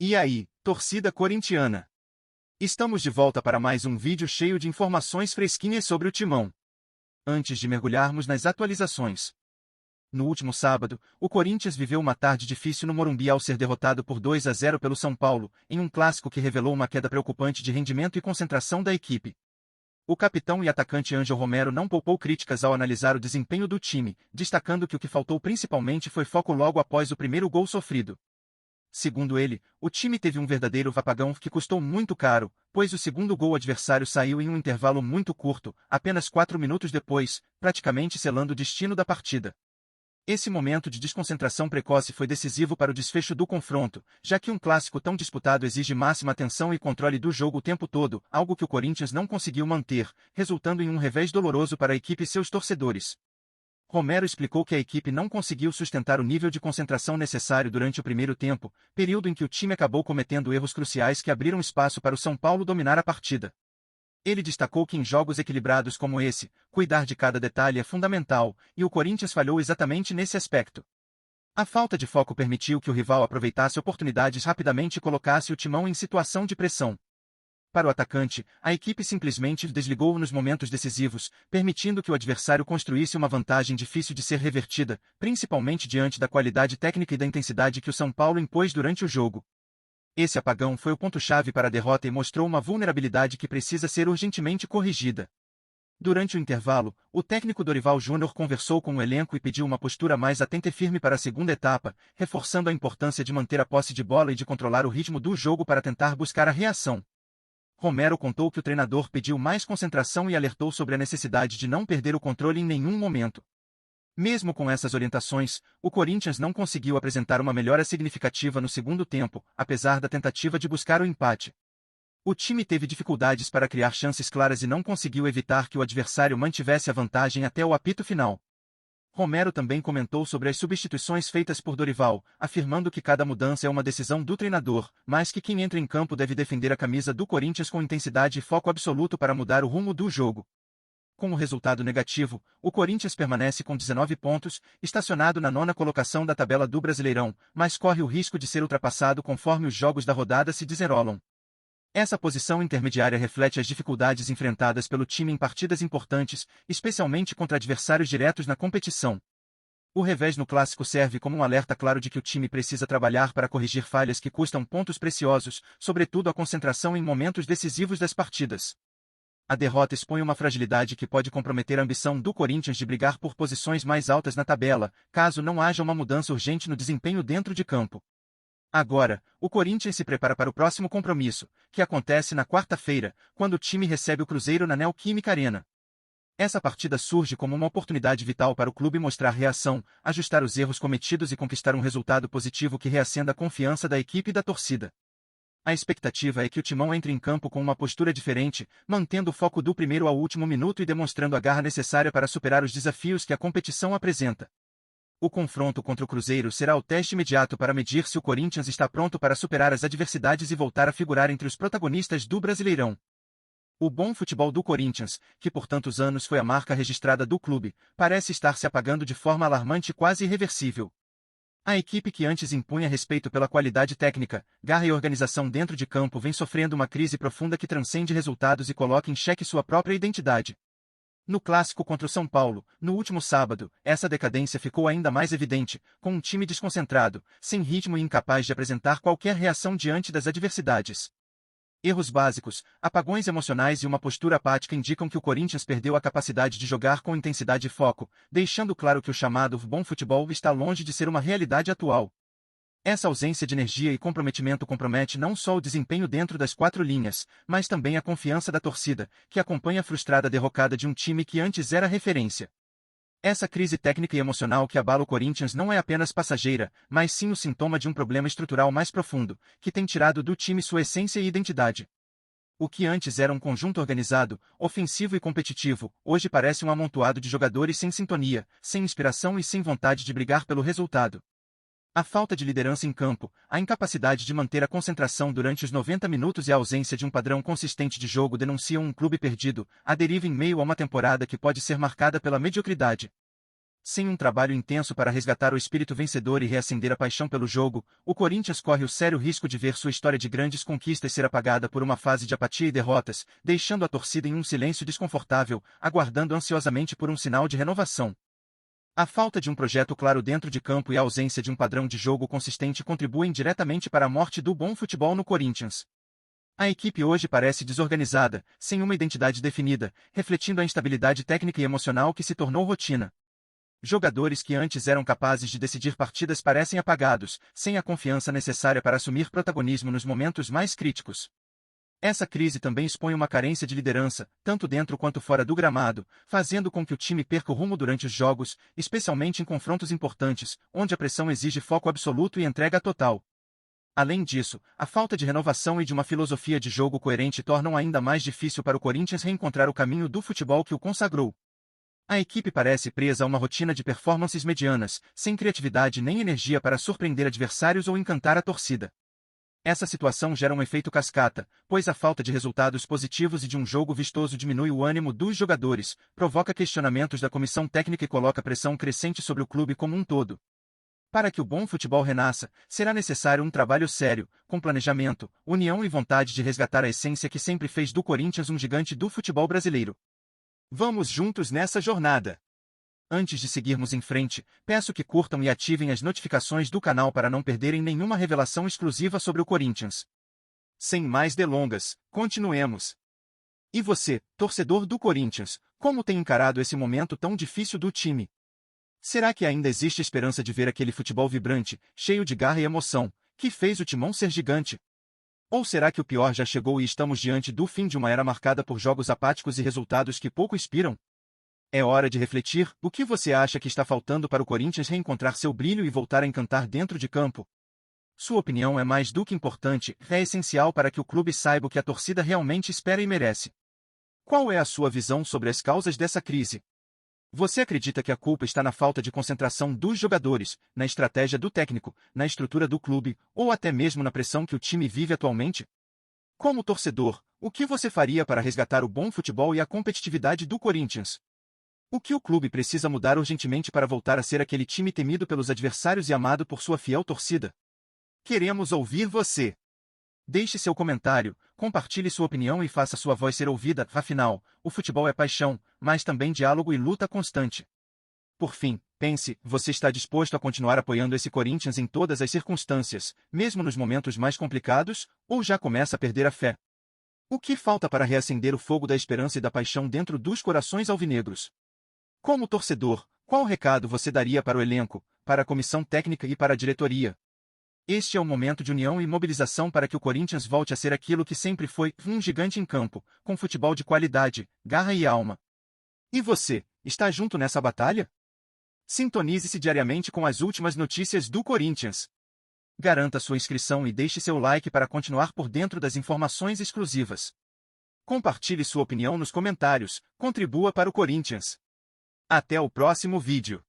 E aí, torcida corintiana? Estamos de volta para mais um vídeo cheio de informações fresquinhas sobre o Timão. Antes de mergulharmos nas atualizações. No último sábado, o Corinthians viveu uma tarde difícil no Morumbi ao ser derrotado por 2-0 pelo São Paulo, em um clássico que revelou uma queda preocupante de rendimento e concentração da equipe. O capitão e atacante Ângel Romero não poupou críticas ao analisar o desempenho do time, destacando que o que faltou principalmente foi foco logo após o primeiro gol sofrido. Segundo ele, o time teve um verdadeiro apagão que custou muito caro, pois o segundo gol adversário saiu em um intervalo muito curto, apenas 4 minutos depois, praticamente selando o destino da partida. Esse momento de desconcentração precoce foi decisivo para o desfecho do confronto, já que um clássico tão disputado exige máxima atenção e controle do jogo o tempo todo, algo que o Corinthians não conseguiu manter, resultando em um revés doloroso para a equipe e seus torcedores. Romero explicou que a equipe não conseguiu sustentar o nível de concentração necessário durante o primeiro tempo, período em que o time acabou cometendo erros cruciais que abriram espaço para o São Paulo dominar a partida. Ele destacou que em jogos equilibrados como esse, cuidar de cada detalhe é fundamental, e o Corinthians falhou exatamente nesse aspecto. A falta de foco permitiu que o rival aproveitasse oportunidades rapidamente e colocasse o Timão em situação de pressão. Para o atacante, a equipe simplesmente desligou nos momentos decisivos, permitindo que o adversário construísse uma vantagem difícil de ser revertida, principalmente diante da qualidade técnica e da intensidade que o São Paulo impôs durante o jogo. Esse apagão foi o ponto-chave para a derrota e mostrou uma vulnerabilidade que precisa ser urgentemente corrigida. Durante o intervalo, o técnico Dorival Júnior conversou com o elenco e pediu uma postura mais atenta e firme para a segunda etapa, reforçando a importância de manter a posse de bola e de controlar o ritmo do jogo para tentar buscar a reação. Romero contou que o treinador pediu mais concentração e alertou sobre a necessidade de não perder o controle em nenhum momento. Mesmo com essas orientações, o Corinthians não conseguiu apresentar uma melhora significativa no segundo tempo, apesar da tentativa de buscar o empate. O time teve dificuldades para criar chances claras e não conseguiu evitar que o adversário mantivesse a vantagem até o apito final. Romero também comentou sobre as substituições feitas por Dorival, afirmando que cada mudança é uma decisão do treinador, mas que quem entra em campo deve defender a camisa do Corinthians com intensidade e foco absoluto para mudar o rumo do jogo. Com o resultado negativo, o Corinthians permanece com 19 pontos, estacionado na 9ª colocação da tabela do Brasileirão, mas corre o risco de ser ultrapassado conforme os jogos da rodada se desenrolam. Essa posição intermediária reflete as dificuldades enfrentadas pelo time em partidas importantes, especialmente contra adversários diretos na competição. O revés no clássico serve como um alerta claro de que o time precisa trabalhar para corrigir falhas que custam pontos preciosos, sobretudo a concentração em momentos decisivos das partidas. A derrota expõe uma fragilidade que pode comprometer a ambição do Corinthians de brigar por posições mais altas na tabela, caso não haja uma mudança urgente no desempenho dentro de campo. Agora, o Corinthians se prepara para o próximo compromisso, que acontece na quarta-feira, quando o time recebe o Cruzeiro na Neoquímica Arena. Essa partida surge como uma oportunidade vital para o clube mostrar reação, ajustar os erros cometidos e conquistar um resultado positivo que reacenda a confiança da equipe e da torcida. A expectativa é que o Timão entre em campo com uma postura diferente, mantendo o foco do primeiro ao último minuto e demonstrando a garra necessária para superar os desafios que a competição apresenta. O confronto contra o Cruzeiro será o teste imediato para medir se o Corinthians está pronto para superar as adversidades e voltar a figurar entre os protagonistas do Brasileirão. O bom futebol do Corinthians, que por tantos anos foi a marca registrada do clube, parece estar se apagando de forma alarmante e quase irreversível. A equipe que antes impunha respeito pela qualidade técnica, garra e organização dentro de campo vem sofrendo uma crise profunda que transcende resultados e coloca em xeque sua própria identidade. No clássico contra o São Paulo, no último sábado, essa decadência ficou ainda mais evidente, com um time desconcentrado, sem ritmo e incapaz de apresentar qualquer reação diante das adversidades. Erros básicos, apagões emocionais e uma postura apática indicam que o Corinthians perdeu a capacidade de jogar com intensidade e foco, deixando claro que o chamado bom futebol está longe de ser uma realidade atual. Essa ausência de energia e comprometimento compromete não só o desempenho dentro das 4 linhas, mas também a confiança da torcida, que acompanha a frustrada derrocada de um time que antes era referência. Essa crise técnica e emocional que abala o Corinthians não é apenas passageira, mas sim o sintoma de um problema estrutural mais profundo, que tem tirado do time sua essência e identidade. O que antes era um conjunto organizado, ofensivo e competitivo, hoje parece um amontoado de jogadores sem sintonia, sem inspiração e sem vontade de brigar pelo resultado. A falta de liderança em campo, a incapacidade de manter a concentração durante os 90 minutos e a ausência de um padrão consistente de jogo denunciam um clube perdido, à deriva em meio a uma temporada que pode ser marcada pela mediocridade. Sem um trabalho intenso para resgatar o espírito vencedor e reacender a paixão pelo jogo, o Corinthians corre o sério risco de ver sua história de grandes conquistas ser apagada por uma fase de apatia e derrotas, deixando a torcida em um silêncio desconfortável, aguardando ansiosamente por um sinal de renovação. A falta de um projeto claro dentro de campo e a ausência de um padrão de jogo consistente contribuem diretamente para a morte do bom futebol no Corinthians. A equipe hoje parece desorganizada, sem uma identidade definida, refletindo a instabilidade técnica e emocional que se tornou rotina. Jogadores que antes eram capazes de decidir partidas parecem apagados, sem a confiança necessária para assumir protagonismo nos momentos mais críticos. Essa crise também expõe uma carência de liderança, tanto dentro quanto fora do gramado, fazendo com que o time perca o rumo durante os jogos, especialmente em confrontos importantes, onde a pressão exige foco absoluto e entrega total. Além disso, a falta de renovação e de uma filosofia de jogo coerente tornam ainda mais difícil para o Corinthians reencontrar o caminho do futebol que o consagrou. A equipe parece presa a uma rotina de performances medianas, sem criatividade nem energia para surpreender adversários ou encantar a torcida. Essa situação gera um efeito cascata, pois a falta de resultados positivos e de um jogo vistoso diminui o ânimo dos jogadores, provoca questionamentos da comissão técnica e coloca pressão crescente sobre o clube como um todo. Para que o bom futebol renasça, será necessário um trabalho sério, com planejamento, união e vontade de resgatar a essência que sempre fez do Corinthians um gigante do futebol brasileiro. Vamos juntos nessa jornada! Antes de seguirmos em frente, peço que curtam e ativem as notificações do canal para não perderem nenhuma revelação exclusiva sobre o Corinthians. Sem mais delongas, continuemos! E você, torcedor do Corinthians, como tem encarado esse momento tão difícil do time? Será que ainda existe esperança de ver aquele futebol vibrante, cheio de garra e emoção, que fez o Timão ser gigante? Ou será que o pior já chegou e estamos diante do fim de uma era marcada por jogos apáticos e resultados que pouco inspiram? É hora de refletir: o que você acha que está faltando para o Corinthians reencontrar seu brilho e voltar a encantar dentro de campo? Sua opinião é mais do que importante, é essencial para que o clube saiba o que a torcida realmente espera e merece. Qual é a sua visão sobre as causas dessa crise? Você acredita que a culpa está na falta de concentração dos jogadores, na estratégia do técnico, na estrutura do clube, ou até mesmo na pressão que o time vive atualmente? Como torcedor, o que você faria para resgatar o bom futebol e a competitividade do Corinthians? O que o clube precisa mudar urgentemente para voltar a ser aquele time temido pelos adversários e amado por sua fiel torcida? Queremos ouvir você! Deixe seu comentário, compartilhe sua opinião e faça sua voz ser ouvida, afinal, o futebol é paixão, mas também diálogo e luta constante. Por fim, pense: você está disposto a continuar apoiando esse Corinthians em todas as circunstâncias, mesmo nos momentos mais complicados, ou já começa a perder a fé? O que falta para reacender o fogo da esperança e da paixão dentro dos corações alvinegros? Como torcedor, qual recado você daria para o elenco, para a comissão técnica e para a diretoria? Este é um momento de união e mobilização para que o Corinthians volte a ser aquilo que sempre foi, um gigante em campo, com futebol de qualidade, garra e alma. E você, está junto nessa batalha? Sintonize-se diariamente com as últimas notícias do Corinthians. Garanta sua inscrição e deixe seu like para continuar por dentro das informações exclusivas. Compartilhe sua opinião nos comentários, contribua para o Corinthians. Até o próximo vídeo.